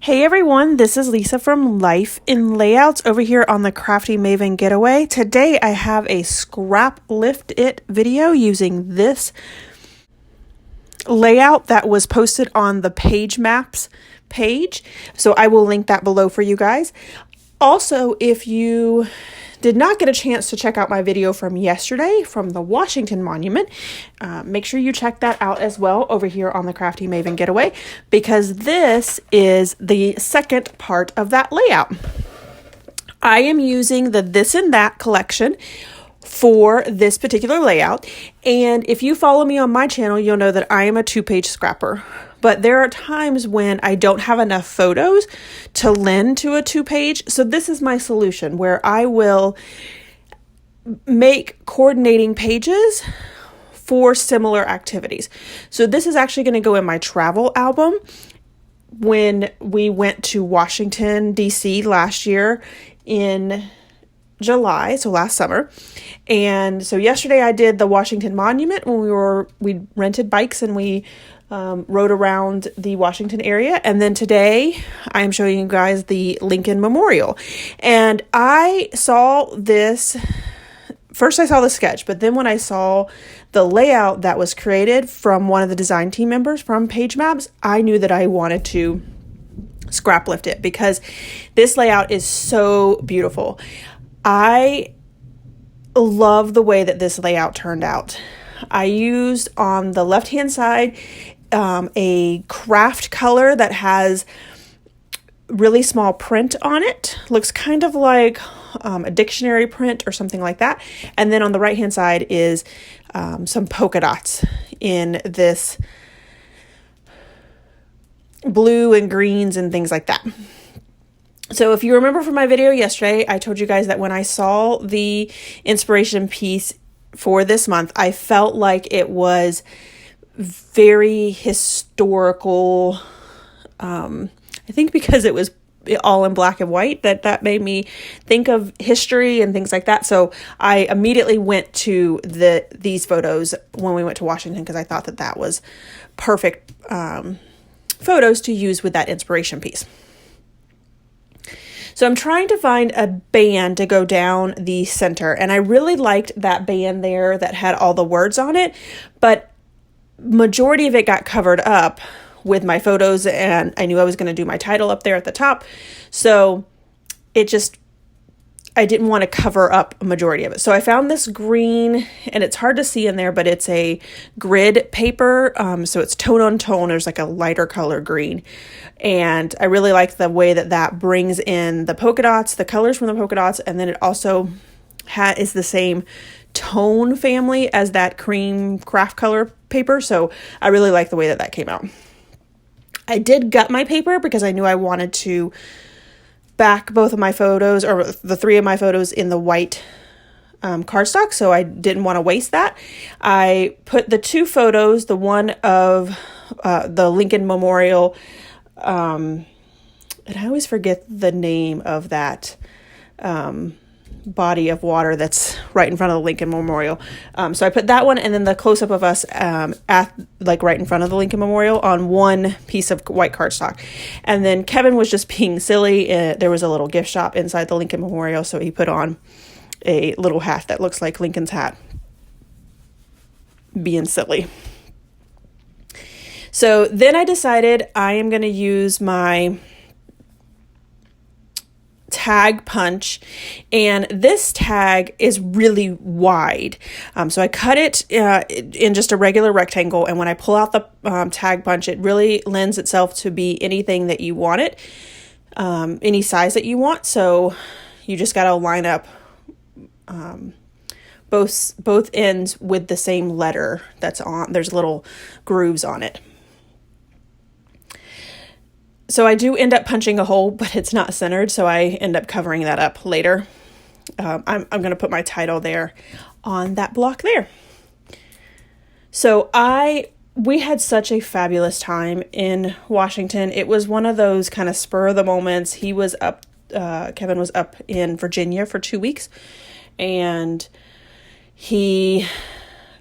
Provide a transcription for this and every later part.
Hey everyone, this is Lisa from Life in Layouts over here on the Crafty Maven Getaway. Today I have a scrap lift it video using this layout that was posted on the page maps page. So I will link that below for you guys. Also, if you did not get a chance to check out my video from yesterday from the Washington Monument, make sure you check that out as well over here on the Crafty Maven Getaway, because this is the second part of that layout. I am using the This and That collection for this particular layout, and if you follow me on my channel, you'll know that I am a two-page scrapper. But there are times when I don't have enough photos to lend to a two-page. So this is my solution, where I will make coordinating pages for similar activities. So this is actually going to go in my travel album. When we went to Washington, D.C. last year in July, so last summer. And so yesterday I did the Washington Monument when we rented bikes and we rode around the Washington area. And then today I'm showing you guys the Lincoln Memorial. And I saw this, first I saw the sketch, but then when I saw the layout that was created from one of the design team members from Page Maps, I knew that I wanted to scrap lift it because this layout is so beautiful. I love the way that this layout turned out. I used on the left-hand side a craft color that has really small print on it. Looks kind of like a dictionary print or something like that. And then on the right-hand side is some polka dots in this blue and greens and things like that. So if you remember from my video yesterday, I told you guys that when I saw the inspiration piece for this month, I felt like it was very historical. I think because it was all in black and white, that made me think of history and things like that. So I immediately went to these photos when we went to Washington because I thought that was perfect photos to use with that inspiration piece. So I'm trying to find a band to go down the center, and I really liked that band there that had all the words on it, but majority of it got covered up with my photos, and I knew I was going to do my title up there at the top, so I didn't want to cover up a majority of it. So I found this green, and it's hard to see in there, but it's a grid paper. So it's tone on tone. There's like a lighter color green. And I really like the way that brings in the polka dots, the colors from the polka dots. And then it also is the same tone family as that cream craft color paper. So I really like the way that came out. I did gut my paper because I knew I wanted to back both of my photos, or the three of my photos, in the white cardstock, so I didn't want to waste that. I put the two photos, the one of the Lincoln Memorial, and I always forget the name of that body of water that's right in front of the Lincoln Memorial. So I put that one, and then the close-up of us at right in front of the Lincoln Memorial on one piece of white cardstock. And then Kevin was just being silly. There was a little gift shop inside the Lincoln Memorial, so he put on a little hat that looks like Lincoln's hat, being silly. So then I decided I am going to use my tag punch, and this tag is really wide, so I cut it in just a regular rectangle, and when I pull out the tag punch, it really lends itself to be anything that you want it, any size that you want. So you just got to line up both ends with the same letter that's on. There's little grooves on it. So I do end up punching a hole, but it's not centered, so I end up covering that up later. I'm going to put my title there on that block there. So we had such a fabulous time in Washington. It was one of those kind of spur of the moments. Kevin was up in Virginia for 2 weeks, and he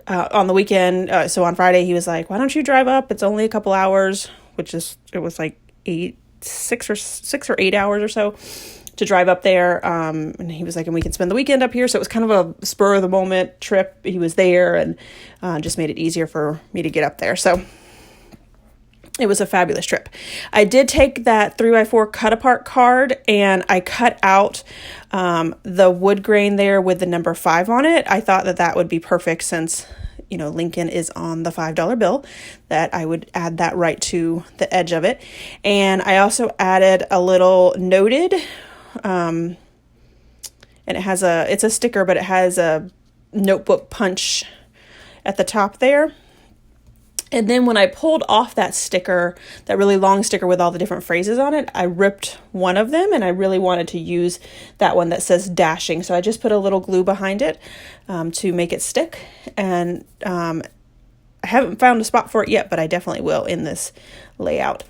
on the weekend, so on Friday, he was like, why don't you drive up? It's only a couple hours, it was like 8 six or 8 hours or so to drive up there. And he was like, and we can spend the weekend up here. So it was kind of a spur of the moment trip. He was there and just made it easier for me to get up there. So it was a fabulous trip. I did take that 3x4 cut apart card and I cut out the wood grain there with the number 5 on it. I thought that that would be perfect since, you know, Lincoln is on the $5 bill, that I would add that right to the edge of it. And I also added a little noted, and it's a sticker, but it has a notebook punch at the top there. And then when I pulled off that sticker, that really long sticker with all the different phrases on it, I ripped one of them and I really wanted to use that one that says dashing. So I just put a little glue behind it to make it stick. And I haven't found a spot for it yet, but I definitely will in this layout.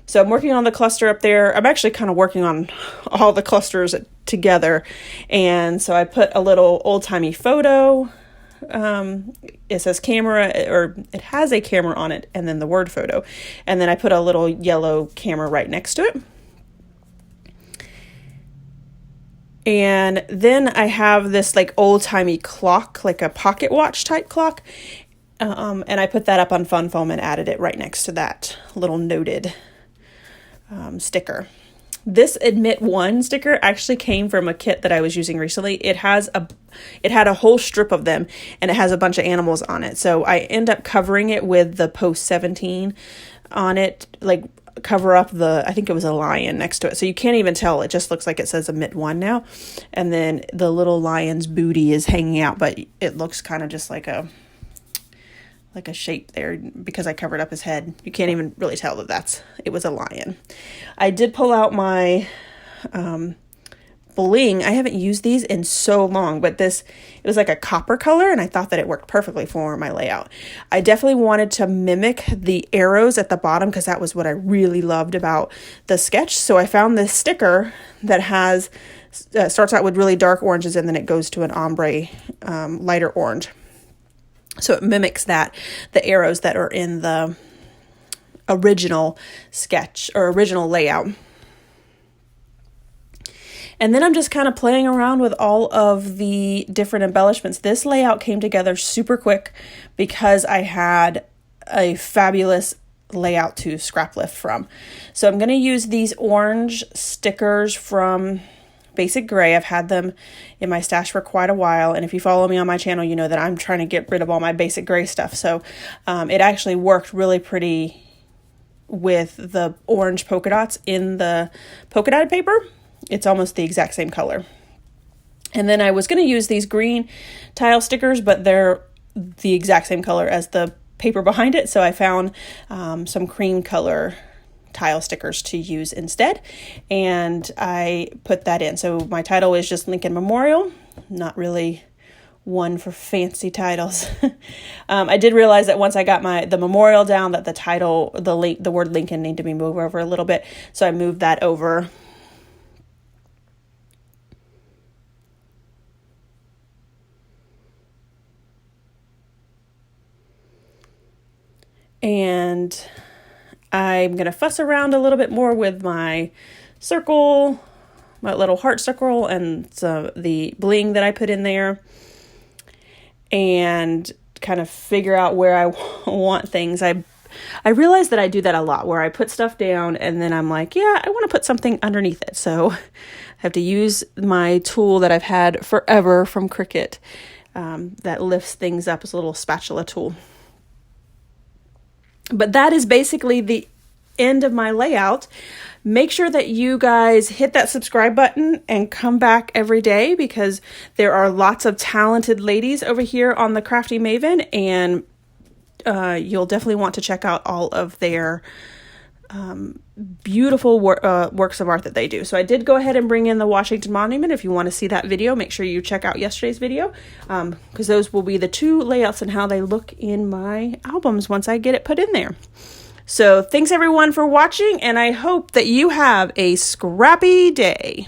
So I'm working on the cluster up there. I'm actually kind of working on all the clusters together. And so I put a little old-timey photo. It says camera, or it has a camera on it, and then the word photo. And then I put a little yellow camera right next to it. And then I have this like old-timey clock, like a pocket watch type clock. And I put that up on Fun Foam and added it right next to that little noted sticker. This Admit One sticker actually came from a kit that I was using recently. It had a whole strip of them and it has a bunch of animals on it. So I end up covering it with the Post 17 on it, like cover up I think it was a lion next to it. So you can't even tell. It just looks like it says Admit One now. And then the little lion's booty is hanging out, but it looks kind of just like a shape there because I covered up his head. You can't even really tell that it was a lion. I did pull out my bling. I haven't used these in so long, but it was like a copper color and I thought that it worked perfectly for my layout. I definitely wanted to mimic the arrows at the bottom because that was what I really loved about the sketch. So I found this sticker that starts out with really dark oranges and then it goes to an ombre lighter orange. So it mimics the arrows that are in the original sketch or original layout. And then I'm just kind of playing around with all of the different embellishments. This layout came together super quick because I had a fabulous layout to scrap lift from. So I'm going to use these orange stickers from Basic Gray. I've had them in my stash for quite a while, and if you follow me on my channel, you know that I'm trying to get rid of all my Basic Gray stuff. So it actually worked really pretty with the orange polka dots in the polka dotted paper. It's almost the exact same color. And then I was going to use these green tile stickers, but they're the exact same color as the paper behind it. So I found some cream color tile stickers to use instead, and I put that in. So my title is just Lincoln Memorial, not really one for fancy titles. I did realize that once I got the memorial down, that the title, the word Lincoln needed to be moved over a little bit, so I moved that over. And I'm going to fuss around a little bit more with my circle, my little heart circle, and the bling that I put in there, and kind of figure out where I want things. I realize that I do that a lot, where I put stuff down and then I'm like, yeah, I want to put something underneath it. So I have to use my tool that I've had forever from Cricut that lifts things up. As a little spatula tool. But that is basically the end of my layout. Make sure that you guys hit that subscribe button and come back every day, because there are lots of talented ladies over here on the Crafty Maven, and you'll definitely want to check out all of their beautiful works of art that they do. So I did go ahead and bring in the Washington Monument. If you want to see that video, make sure you check out yesterday's video, because those will be the two layouts and how they look in my albums once I get it put in there. So thanks everyone for watching, and I hope that you have a scrappy day.